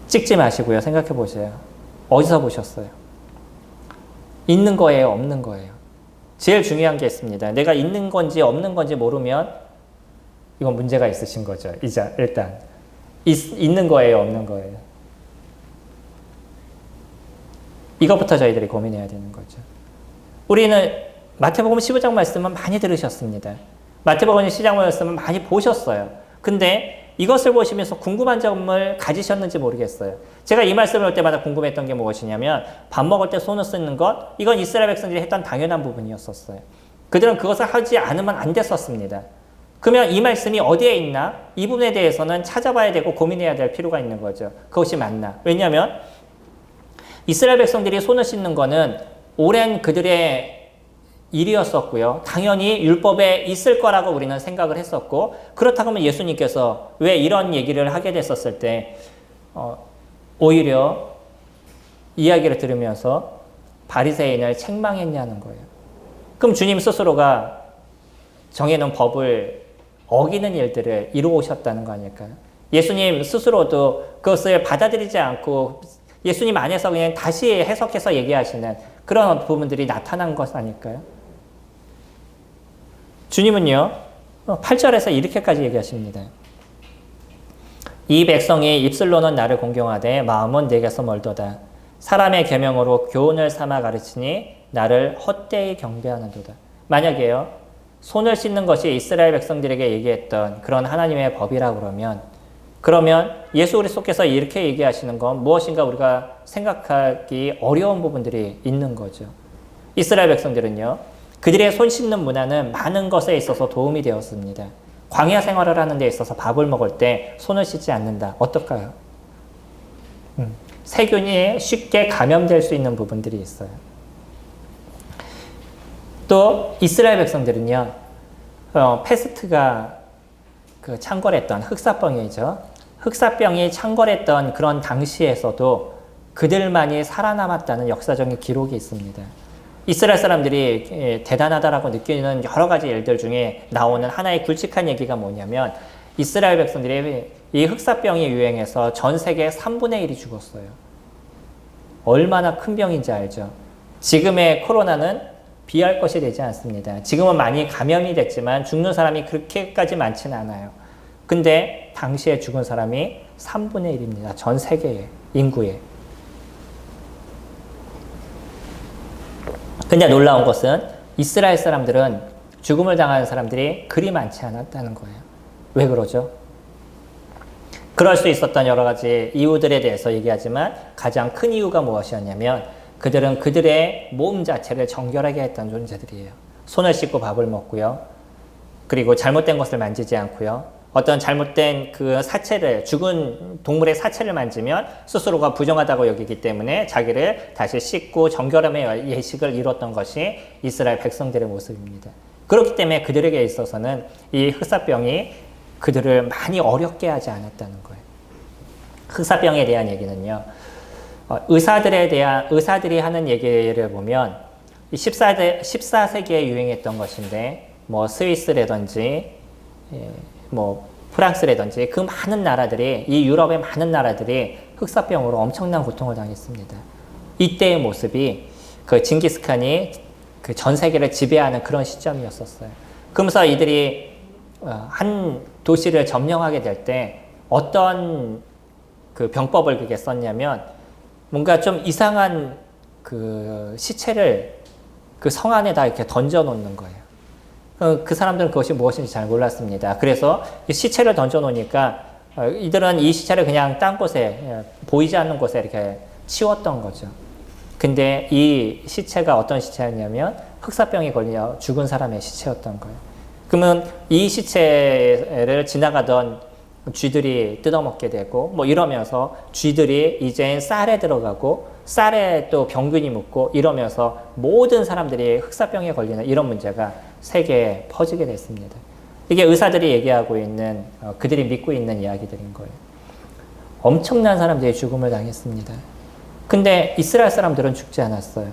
찍지 마시고요. 생각해 보세요. 어디서 보셨어요? 있는 거예요? 없는 거예요? 제일 중요한 게 있습니다. 내가 있는 건지 없는 건지 모르면 이건 문제가 있으신 거죠. 일단 있는 거예요? 없는 거예요? 이것부터 저희들이 고민해야 되는 거죠. 우리는 마태복음 15장 말씀은 많이 들으셨습니다. 마태복음 15장 말씀은 많이 보셨어요. 근데 이것을 보시면서 궁금한 점을 가지셨는지 모르겠어요. 제가 이 말씀을 할 때마다 궁금했던 게 무엇이냐면 밥 먹을 때 손을 쓰는 것, 이건 이스라엘 백성들이 했던 당연한 부분이었었어요. 그들은 그것을 하지 않으면 안 됐었습니다. 그러면 이 말씀이 어디에 있나? 이 부분에 대해서는 찾아봐야 되고 고민해야 될 필요가 있는 거죠. 그것이 맞나? 왜냐하면 이스라엘 백성들이 손을 씻는 거는 오랜 그들의 일이었었고요. 당연히 율법에 있을 거라고 우리는 생각을 했었고, 그렇다고 하면 예수님께서 왜 이런 얘기를 하게 됐었을 때 오히려 이야기를 들으면서 바리새인을 책망했냐는 거예요. 그럼 주님 스스로가 정해놓은 법을 어기는 일들을 이루어오셨다는 거 아닐까요? 예수님 스스로도 그것을 받아들이지 않고 예수님 안에서 그냥 다시 해석해서 얘기하시는 그런 부분들이 나타난 것 아닐까요? 주님은요, 8절에서 이렇게까지 얘기하십니다. 이 백성이 입술로는 나를 공경하되 마음은 내게서 멀도다. 사람의 계명으로 교훈을 삼아 가르치니 나를 헛되이 경배하는도다. 만약에요, 손을 씻는 것이 이스라엘 백성들에게 얘기했던 그런 하나님의 법이라고 그러면 예수 그리스도께서 이렇게 얘기하시는 건 무엇인가 우리가 생각하기 어려운 부분들이 있는 거죠. 이스라엘 백성들은요, 그들의 손 씻는 문화는 많은 것에 있어서 도움이 되었습니다. 광야 생활을 하는 데 있어서 밥을 먹을 때 손을 씻지 않는다. 어떨까요? 세균이 쉽게 감염될 수 있는 부분들이 있어요. 또 이스라엘 백성들은요, 페스트가 창궐했던 흑사병이죠. 흑사병이 창궐했던 그런 당시에서도 그들만이 살아남았다는 역사적인 기록이 있습니다. 이스라엘 사람들이 대단하다라고 느끼는 여러 가지 일들 중에 나오는 하나의 굵직한 얘기가 뭐냐면 이스라엘 백성들이 이 흑사병이 유행해서 전 세계 3분의 1이 죽었어요. 얼마나 큰 병인지 알죠? 지금의 코로나는 비할 것이 되지 않습니다. 지금은 많이 감염이 됐지만 죽는 사람이 그렇게까지 많지는 않아요. 근데 당시에 죽은 사람이 3분의 1입니다. 전 세계의 인구에. 근데 놀라운 것은 이스라엘 사람들은 죽음을 당하는 사람들이 그리 많지 않았다는 거예요. 왜 그러죠? 그럴 수 있었던 여러 가지 이유들에 대해서 얘기하지만 가장 큰 이유가 무엇이었냐면 그들은 그들의 몸 자체를 정결하게 했던 존재들이에요. 손을 씻고 밥을 먹고요. 그리고 잘못된 것을 만지지 않고요. 어떤 잘못된 그 사체를, 죽은 동물의 사체를 만지면 스스로가 부정하다고 여기기 때문에 자기를 다시 씻고 정결함의 예식을 이뤘던 것이 이스라엘 백성들의 모습입니다. 그렇기 때문에 그들에게 있어서는 이 흑사병이 그들을 많이 어렵게 하지 않았다는 거예요. 흑사병에 대한 얘기는요, 의사들이 하는 얘기를 보면 14세기에 유행했던 것인데, 뭐 스위스라든지 뭐 프랑스라든지 그 많은 나라들이, 이 유럽의 많은 나라들이 흑사병으로 엄청난 고통을 당했습니다. 이때의 모습이 그 징기스칸이 그 전 세계를 지배하는 그런 시점이었었어요. 그러면서 이들이 한 도시를 점령하게 될 때 어떤 그 병법을 그게 썼냐면, 뭔가 좀 이상한 그 시체를 그 성 안에다 이렇게 던져 놓는 거예요. 그 사람들은 그것이 무엇인지 잘 몰랐습니다. 그래서 시체를 던져 놓으니까 이들은 이 시체를 그냥 딴 곳에, 보이지 않는 곳에 이렇게 치웠던 거죠. 근데 이 시체가 어떤 시체였냐면 흑사병에 걸려 죽은 사람의 시체였던 거예요. 그러면 이 시체를 지나가던 쥐들이 뜯어먹게 되고 뭐 이러면서 쥐들이 이제 쌀에 들어가고 쌀에 또 병균이 묻고 이러면서 모든 사람들이 흑사병에 걸리는 이런 문제가 세계에 퍼지게 됐습니다. 이게 의사들이 얘기하고 있는, 그들이 믿고 있는 이야기들인 거예요. 엄청난 사람들이 죽음을 당했습니다. 근데 이스라엘 사람들은 죽지 않았어요.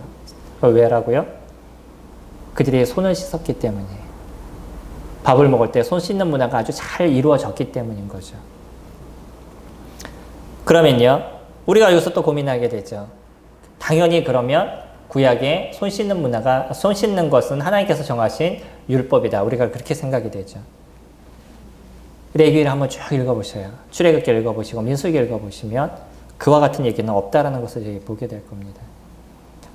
왜라고요? 그들이 손을 씻었기 때문이에요. 밥을 먹을 때 손 씻는 문화가 아주 잘 이루어졌기 때문인 거죠. 그러면요, 우리가 여기서 또 고민하게 되죠. 당연히 그러면 구약의 손 씻는 문화가, 손 씻는 것은 하나님께서 정하신 율법이다. 우리가 그렇게 생각이 되죠. 레위기를 한번 쭉 읽어보셔요. 출애굽기 읽어보시고 민수기 읽어보시면 그와 같은 얘기는 없다라는 것을 저희 보게 될 겁니다.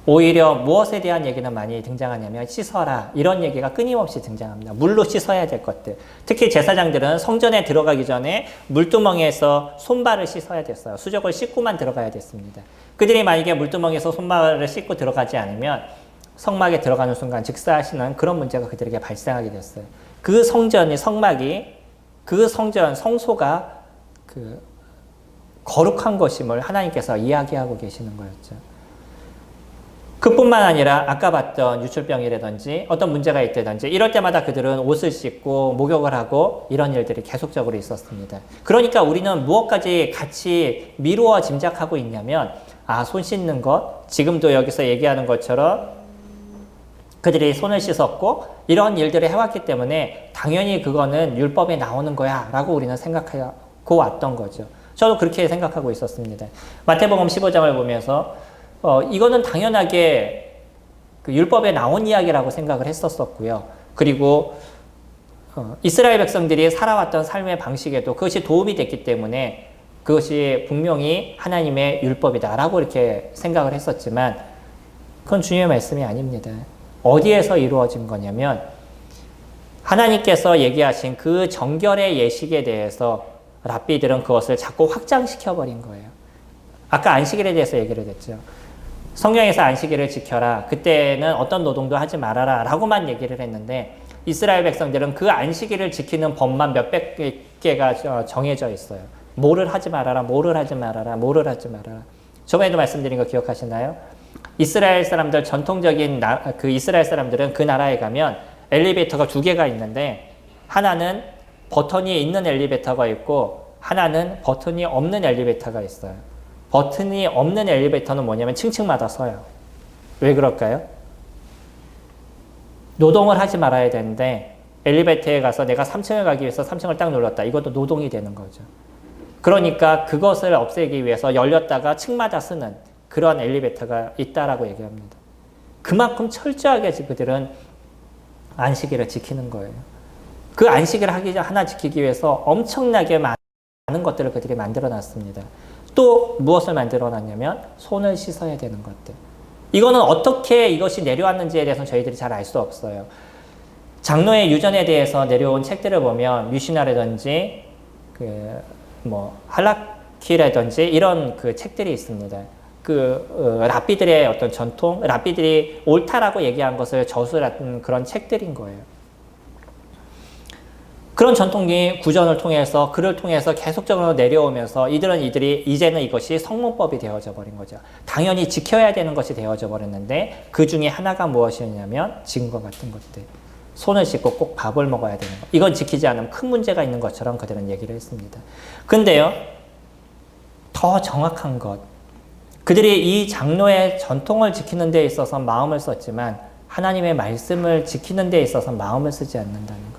오히려 무엇에 대한 얘기는 많이 등장하냐면 씻어라, 이런 얘기가 끊임없이 등장합니다. 물로 씻어야 될 것들. 특히 제사장들은 성전에 들어가기 전에 물두멍에서 손발을 씻어야 됐어요. 수족을 씻고만 들어가야 됐습니다. 그들이 만약에 물두멍에서 손발을 씻고 들어가지 않으면 성막에 들어가는 순간 즉사하시는 그런 문제가 그들에게 발생하게 됐어요. 그 성전이, 성막이, 그 성전, 성소가 그 거룩한 것임을 하나님께서 이야기하고 계시는 거였죠. 그뿐만 아니라 아까 봤던 유출병이라든지 어떤 문제가 있다든지 이럴 때마다 그들은 옷을 씻고 목욕을 하고 이런 일들이 계속적으로 있었습니다. 그러니까 우리는 무엇까지 같이 미루어 짐작하고 있냐면, 손 씻는 것, 지금도 여기서 얘기하는 것처럼 그들이 손을 씻었고 이런 일들을 해왔기 때문에 당연히 그거는 율법에 나오는 거야 라고 우리는 생각하고 왔던 거죠. 저도 그렇게 생각하고 있었습니다. 마태복음 15장을 보면서 이거는 당연하게 그 율법에 나온 이야기라고 생각을 했었고요. 그리고 이스라엘 백성들이 살아왔던 삶의 방식에도 그것이 도움이 됐기 때문에 그것이 분명히 하나님의 율법이다라고 이렇게 생각을 했었지만 그건 주님의 말씀이 아닙니다. 어디에서 이루어진 거냐면 하나님께서 얘기하신 그 정결의 예식에 대해서 랍비들은 그것을 자꾸 확장시켜버린 거예요. 아까 안식일에 대해서 얘기를 했죠. 성경에서 안식일을 지켜라. 그때는 어떤 노동도 하지 말아라. 라고만 얘기를 했는데 이스라엘 백성들은 그 안식일을 지키는 법만 몇백 개가 정해져 있어요. 뭐를 하지 말아라. 뭐를 하지 말아라. 뭐를 하지 말아라. 저번에도 말씀드린 거 기억하시나요? 이스라엘 사람들, 전통적인 그 이스라엘 사람들은 그 나라에 가면 엘리베이터가 두 개가 있는데 하나는 버튼이 있는 엘리베이터가 있고 하나는 버튼이 없는 엘리베이터가 있어요. 버튼이 없는 엘리베이터는 뭐냐면 층층마다 서요. 왜 그럴까요? 노동을 하지 말아야 되는데 엘리베이터에 가서 내가 3층을 가기 위해서 3층을 딱 눌렀다. 이것도 노동이 되는 거죠. 그러니까 그것을 없애기 위해서 열렸다가 층마다 쓰는 그런 엘리베이터가 있다라고 얘기합니다. 그만큼 철저하게 그들은 안식일을 지키는 거예요. 그 안식일을 하나 지키기 위해서 엄청나게 많은 것들을 그들이 만들어 놨습니다. 또 무엇을 만들어 놨냐면 손을 씻어야 되는 것들. 이거는 어떻게 이것이 내려왔는지에 대해서는 저희들이 잘 알 수 없어요. 장로의 유전에 대해서 내려온 책들을 보면 뮤시나라든지 할라키라든지 이런 그 책들이 있습니다. 랍비들의 어떤 전통, 랍비들이 옳다라고 얘기한 것을 저술한 그런 책들인 거예요. 그런 전통이 구전을 통해서 그를 통해서 계속적으로 내려오면서 이들이 이제는 이것이 성문법이 되어져 버린 거죠. 당연히 지켜야 되는 것이 되어져 버렸는데 그 중에 하나가 무엇이었냐면 지금과 같은 것들. 손을 씻고 꼭 밥을 먹어야 되는 것. 이건 지키지 않으면 큰 문제가 있는 것처럼 그들은 얘기를 했습니다. 근데요, 더 정확한 것. 그들이 이 장로의 전통을 지키는 데 있어서 마음을 썼지만 하나님의 말씀을 지키는 데 있어서 마음을 쓰지 않는다는 거예요.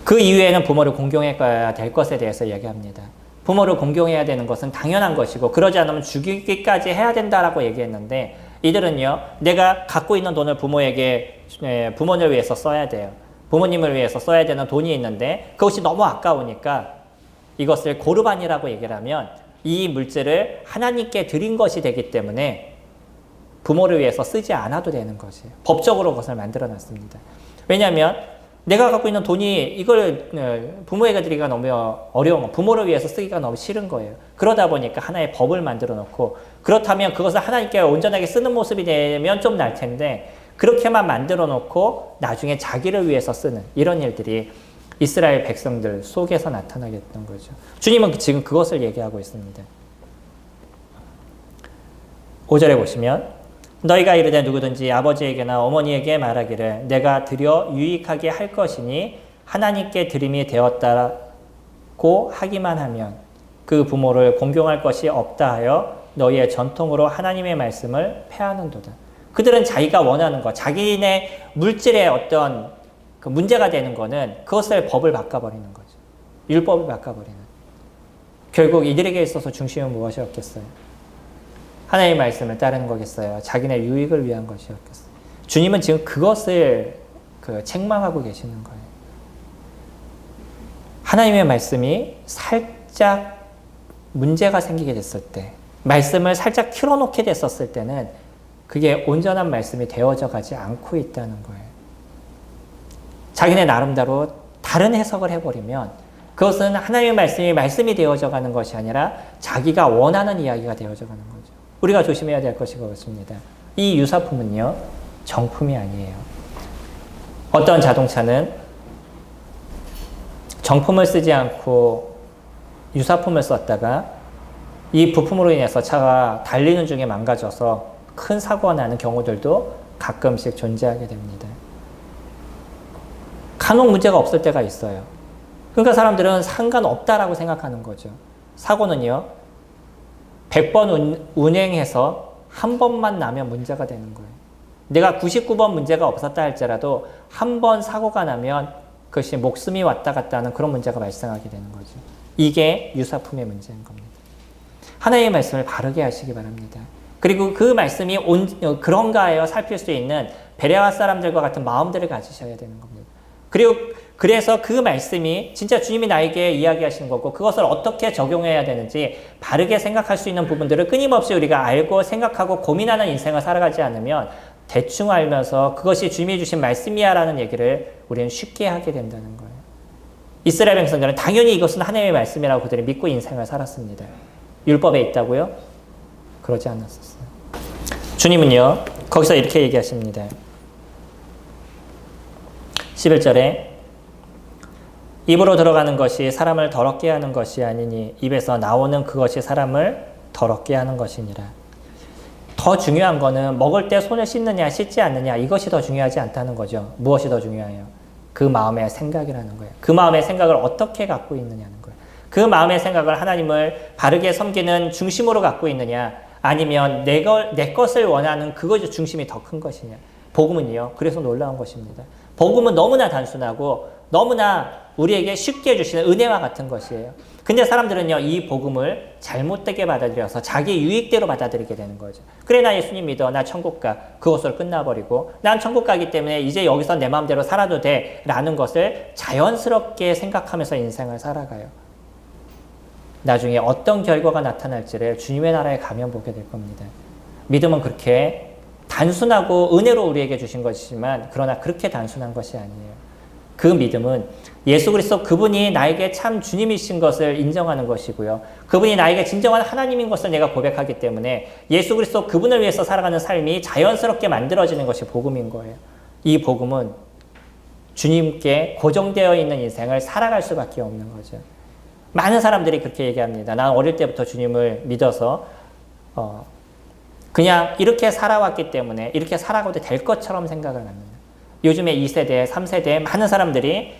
그 이후에는 부모를 공경해야 될 것에 대해서 얘기합니다. 부모를 공경해야 되는 것은 당연한 것이고 그러지 않으면 죽이기까지 해야 된다라고 얘기했는데 이들은요, 내가 갖고 있는 돈을 부모를 위해서 써야 돼요. 부모님을 위해서 써야 되는 돈이 있는데 그것이 너무 아까우니까 이것을 고르반이라고 얘기를 하면 이 물질을 하나님께 드린 것이 되기 때문에 부모를 위해서 쓰지 않아도 되는 것이에요. 법적으로 그것을 만들어 놨습니다. 왜냐하면 내가 갖고 있는 돈이 이걸 부모에게 드리기가 너무 어려운 거, 부모를 위해서 쓰기가 너무 싫은 거예요. 그러다 보니까 하나의 법을 만들어 놓고 그렇다면 그것을 하나님께 온전하게 쓰는 모습이 되면 좀 날 텐데 그렇게만 만들어 놓고 나중에 자기를 위해서 쓰는 이런 일들이 이스라엘 백성들 속에서 나타나겠던 거죠. 주님은 지금 그것을 얘기하고 있습니다. 5절에 보시면 너희가 이르되 누구든지 아버지에게나 어머니에게 말하기를 내가 드려 유익하게 할 것이니 하나님께 드림이 되었다고 하기만 하면 그 부모를 공경할 것이 없다 하여 너희의 전통으로 하나님의 말씀을 폐하는도다. 그들은 자기가 원하는 것, 자기네 물질의 어떤 그 문제가 되는 거는 그것을 법을 바꿔버리는 거죠. 율법을 바꿔버리는. 결국 이들에게 있어서 중심은 무엇이었겠어요? 하나님의 말씀을 따르는 거겠어요? 자기네 유익을 위한 것이었겠어요? 주님은 지금 그것을 책망하고 계시는 거예요. 하나님의 말씀이 살짝 문제가 생기게 됐을 때, 말씀을 살짝 틀어놓게 됐었을 때는 그게 온전한 말씀이 되어져 가지 않고 있다는 거예요. 자기네 나름대로 다른 해석을 해버리면 그것은 하나님의 말씀이 되어져 가는 것이 아니라 자기가 원하는 이야기가 되어져 가는 거죠. 우리가 조심해야 될 것이 그렇습니다. 이 유사품은요, 정품이 아니에요. 어떤 자동차는 정품을 쓰지 않고 유사품을 썼다가 이 부품으로 인해서 차가 달리는 중에 망가져서 큰 사고가 나는 경우들도 가끔씩 존재하게 됩니다. 간혹 문제가 없을 때가 있어요. 그러니까 사람들은 상관없다라고 생각하는 거죠. 사고는요, 100번 운행해서 한 번만 나면 문제가 되는 거예요. 내가 99번 문제가 없었다 할지라도 한 번 사고가 나면 그것이 목숨이 왔다 갔다 하는 그런 문제가 발생하게 되는 거죠. 이게 유사품의 문제인 겁니다. 하나님의 말씀을 바르게 하시기 바랍니다. 그리고 그 말씀이 그런가 하여 살필 수 있는 베레아 사람들과 같은 마음들을 가지셔야 되는 겁니다. 그래서 그 말씀이 진짜 주님이 나에게 이야기하시는 거고 그것을 어떻게 적용해야 되는지 바르게 생각할 수 있는 부분들을 끊임없이 우리가 알고 생각하고 고민하는 인생을 살아가지 않으면 대충 알면서 그것이 주님이 주신 말씀이야 라는 얘기를 우리는 쉽게 하게 된다는 거예요. 이스라엘 백성들은 당연히 이것은 하나님의 말씀이라고 그들이 믿고 인생을 살았습니다. 율법에 있다고요? 그러지 않았었어요. 주님은요, 거기서 이렇게 얘기하십니다. 11절에 입으로 들어가는 것이 사람을 더럽게 하는 것이 아니니 입에서 나오는 그것이 사람을 더럽게 하는 것이니라. 더 중요한 거는 먹을 때 손을 씻느냐 씻지 않느냐 이것이 더 중요하지 않다는 거죠. 무엇이 더 중요해요? 그 마음의 생각이라는 거예요. 그 마음의 생각을 어떻게 갖고 있느냐는 거예요. 그 마음의 생각을 하나님을 바르게 섬기는 중심으로 갖고 있느냐 아니면 내 것을 원하는 그것이 중심이 더 큰 것이냐. 복음은요. 그래서 놀라운 것입니다. 복음은 너무나 단순하고 너무나 우리에게 쉽게 해주시는 은혜와 같은 것이에요. 근데 사람들은요, 이 복음을 잘못되게 받아들여서 자기 유익대로 받아들이게 되는 거죠. 그래, 나 예수님 믿어. 나 천국 가. 그것으로 끝나버리고 난 천국 가기 때문에 이제 여기서 내 마음대로 살아도 돼 라는 것을 자연스럽게 생각하면서 인생을 살아가요. 나중에 어떤 결과가 나타날지를 주님의 나라에 가면 보게 될 겁니다. 믿음은 그렇게 단순하고 은혜로 우리에게 주신 것이지만 그러나 그렇게 단순한 것이 아니에요. 그 믿음은 예수 그리스도 그분이 나에게 참 주님이신 것을 인정하는 것이고요. 그분이 나에게 진정한 하나님인 것을 내가 고백하기 때문에 예수 그리스도 그분을 위해서 살아가는 삶이 자연스럽게 만들어지는 것이 복음인 거예요. 이 복음은 주님께 고정되어 있는 인생을 살아갈 수밖에 없는 거죠. 많은 사람들이 그렇게 얘기합니다. 난 어릴 때부터 주님을 믿어서 그냥 이렇게 살아왔기 때문에 이렇게 살아가도 될 것처럼 생각을 합니다. 요즘에 2세대, 3세대 많은 사람들이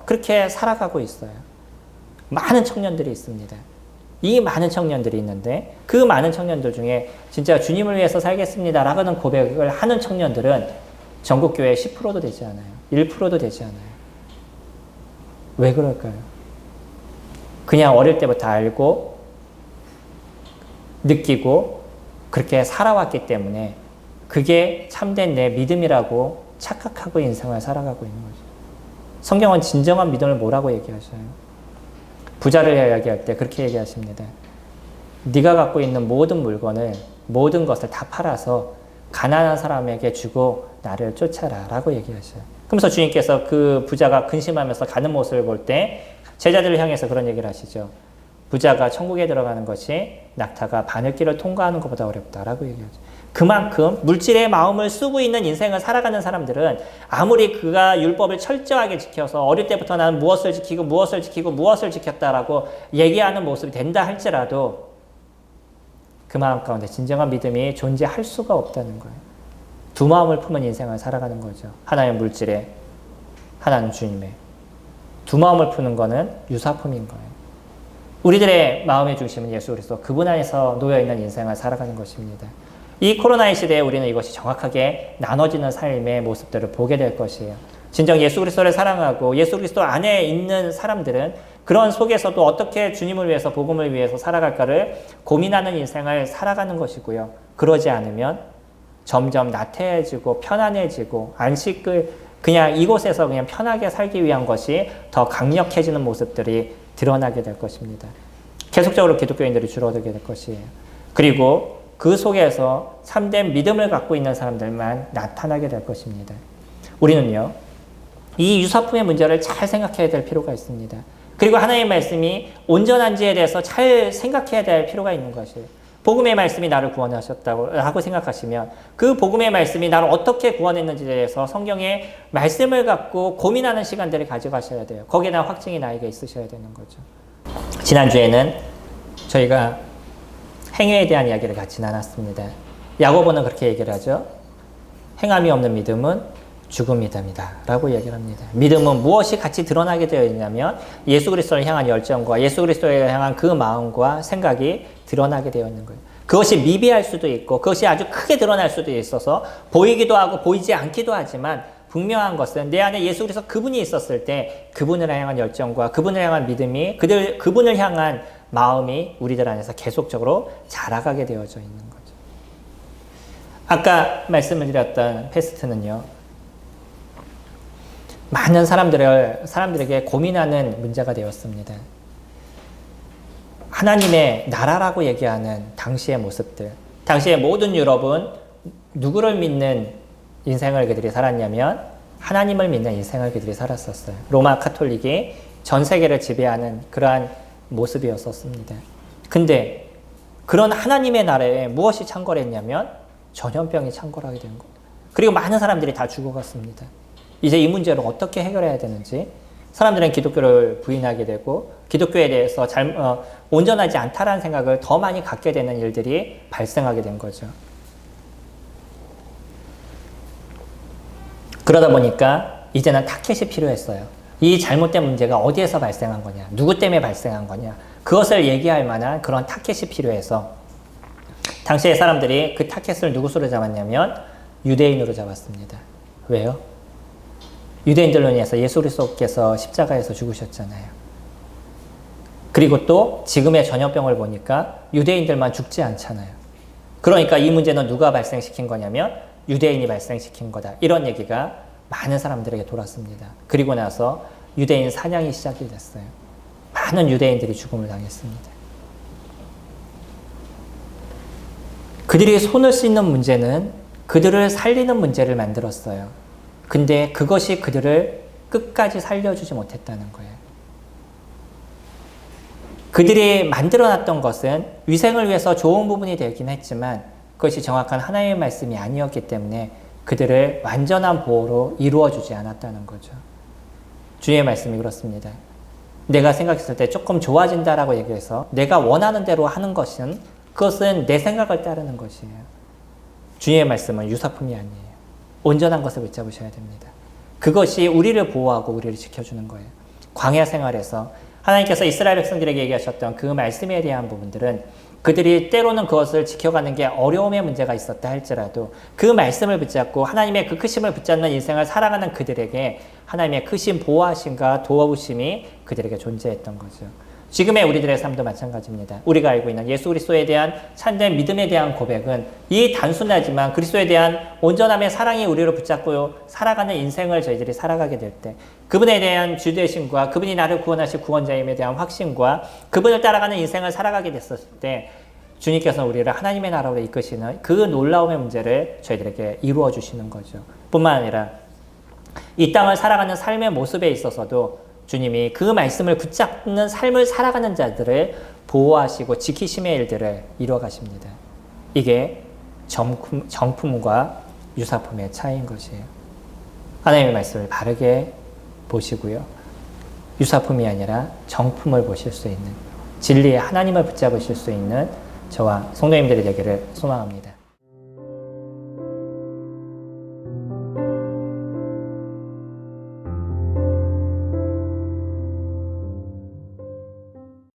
그렇게 살아가고 있어요. 많은 청년들이 있습니다. 이 많은 청년들이 있는데 그 많은 청년들 중에 진짜 주님을 위해서 살겠습니다라는 고백을 하는 청년들은 전국교회 10%도 되지 않아요. 1%도 되지 않아요. 왜 그럴까요? 그냥 어릴 때부터 알고 느끼고 그렇게 살아왔기 때문에 그게 참된 내 믿음이라고 착각하고 인생을 살아가고 있는 거죠. 성경은 진정한 믿음을 뭐라고 얘기하셔요? 부자를 이야기할 때 그렇게 얘기하십니다. 네가 갖고 있는 모든 물건을 모든 것을 다 팔아서 가난한 사람에게 주고 나를 쫓아라 라고 얘기하셔요. 그러면서 주님께서 그 부자가 근심하면서 가는 모습을 볼 때 제자들을 향해서 그런 얘기를 하시죠. 부자가 천국에 들어가는 것이 낙타가 바늘길을 통과하는 것보다 어렵다라고 얘기하죠. 그만큼 물질의 마음을 쓰고 있는 인생을 살아가는 사람들은 아무리 그가 율법을 철저하게 지켜서 어릴 때부터 나는 무엇을 지키고 무엇을 지키고 무엇을 지켰다라고 얘기하는 모습이 된다 할지라도 그 마음 가운데 진정한 믿음이 존재할 수가 없다는 거예요. 두 마음을 품은 인생을 살아가는 거죠. 하나는 물질에, 하나는 주님의. 두 마음을 푸는 거는 유사품인 거예요. 우리들의 마음의 중심은 예수 그리스도, 그분 안에서 놓여있는 인생을 살아가는 것입니다. 이 코로나의 시대에 우리는 이것이 정확하게 나눠지는 삶의 모습들을 보게 될 것이에요. 진정 예수 그리스도를 사랑하고 예수 그리스도 안에 있는 사람들은 그런 속에서도 어떻게 주님을 위해서 복음을 위해서 살아갈까를 고민하는 인생을 살아가는 것이고요. 그러지 않으면 점점 나태해지고 편안해지고 안식을 그냥 이곳에서 그냥 편하게 살기 위한 것이 더 강력해지는 모습들이 드러나게 될 것입니다. 계속적으로 기독교인들이 줄어들게 될 것이에요. 그리고 그 속에서 참된 믿음을 갖고 있는 사람들만 나타나게 될 것입니다. 우리는요, 이 유사품의 문제를 잘 생각해야 될 필요가 있습니다. 그리고 하나님의 말씀이 온전한지에 대해서 잘 생각해야 될 필요가 있는 것이에요. 복음의 말씀이 나를 구원하셨다고 하고 생각하시면 그 복음의 말씀이 나를 어떻게 구원했는지에 대해서 성경의 말씀을 갖고 고민하는 시간들을 가져가셔야 돼요. 거기에 대한 확증이 나에게 있으셔야 되는 거죠. 지난주에는 저희가 행위에 대한 이야기를 같이 나눴습니다. 야고보는 그렇게 얘기를 하죠. 행함이 없는 믿음은 죽음이답니다 라고 얘기를 합니다. 믿음은 무엇이 같이 드러나게 되어 있냐면 예수 그리스도를 향한 열정과 예수 그리스도를 향한 그 마음과 생각이 드러나게 되어 있는 거예요. 그것이 미비할 수도 있고 그것이 아주 크게 드러날 수도 있어서 보이기도 하고 보이지 않기도 하지만 분명한 것은 내 안에 예수 그리스도 그분이 있었을 때 그분을 향한 열정과 그분을 향한 믿음이 그분을 향한 마음이 우리들 안에서 계속적으로 자라가게 되어져 있는 거죠. 아까 말씀을 드렸던 패스트는요. 많은 사람들에게 고민하는 문제가 되었습니다. 하나님의 나라라고 얘기하는 당시의 모습들. 당시의 모든 유럽은 누구를 믿는 인생을 그들이 살았냐면 하나님을 믿는 인생을 그들이 살았었어요. 로마 카톨릭이 전 세계를 지배하는 그러한 모습이었었습니다. 근데 그런 하나님의 나라에 무엇이 창궐했냐면 전염병이 창궐하게 된 겁니다. 그리고 많은 사람들이 다 죽어갔습니다. 이제 이 문제를 어떻게 해결해야 되는지 사람들은 기독교를 부인하게 되고 기독교에 대해서 온전하지 않다라는 생각을 더 많이 갖게 되는 일들이 발생하게 된 거죠. 그러다 보니까 이제는 타켓이 필요했어요. 이 잘못된 문제가 어디에서 발생한 거냐, 누구 때문에 발생한 거냐, 그것을 얘기할 만한 그런 타켓이 필요해서 당시의 사람들이 그 타켓을 누구로 잡았냐면 유대인으로 잡았습니다. 왜요? 유대인들로 인해서 예수 그리스도께서 십자가에서 죽으셨잖아요. 그리고 또 지금의 전염병을 보니까 유대인들만 죽지 않잖아요. 그러니까 이 문제는 누가 발생시킨 거냐면 유대인이 발생시킨 거다. 이런 얘기가 많은 사람들에게 돌았습니다. 그리고 나서 유대인 사냥이 시작이 됐어요. 많은 유대인들이 죽음을 당했습니다. 그들이 손을 씻는 문제는 그들을 살리는 문제를 만들었어요. 근데 그것이 그들을 끝까지 살려주지 못했다는 거예요. 그들이 만들어놨던 것은 위생을 위해서 좋은 부분이 되긴 했지만 그것이 정확한 하나님의 말씀이 아니었기 때문에 그들을 완전한 보호로 이루어주지 않았다는 거죠. 주님의 말씀이 그렇습니다. 내가 생각했을 때 조금 좋아진다라고 얘기해서 내가 원하는 대로 하는 것은 그것은 내 생각을 따르는 것이에요. 주님의 말씀은 유사품이 아니에요. 온전한 것을 붙잡으셔야 됩니다. 그것이 우리를 보호하고 우리를 지켜주는 거예요. 광야 생활에서 하나님께서 이스라엘 백성들에게 얘기하셨던 그 말씀에 대한 부분들은 그들이 때로는 그것을 지켜가는 게 어려움의 문제가 있었다 할지라도 그 말씀을 붙잡고 하나님의 그 크심을 붙잡는 인생을 살아가는 그들에게 하나님의 크신 보호하심과 도와주심이 그들에게 존재했던 거죠. 지금의 우리들의 삶도 마찬가지입니다. 우리가 알고 있는 예수 그리스도에 대한 참된 믿음에 대한 고백은 이 단순하지만 그리스도에 대한 온전함의 사랑이 우리를 붙잡고 살아가는 인생을 저희들이 살아가게 될 때 그분에 대한 주되심과 그분이 나를 구원하실 구원자임에 대한 확신과 그분을 따라가는 인생을 살아가게 됐었을 때 주님께서는 우리를 하나님의 나라로 이끄시는 그 놀라움의 문제를 저희들에게 이루어 주시는 거죠. 뿐만 아니라 이 땅을 살아가는 삶의 모습에 있어서도 주님이 그 말씀을 붙잡는 삶을 살아가는 자들을 보호하시고 지키심의 일들을 이루어 가십니다. 이게 정품과 유사품의 차이인 것이에요. 하나님의 말씀을 바르게 보시고요. 유사품이 아니라 정품을 보실 수 있는 진리의 하나님을 붙잡으실 수 있는 저와 성도님들이 되기를 소망합니다.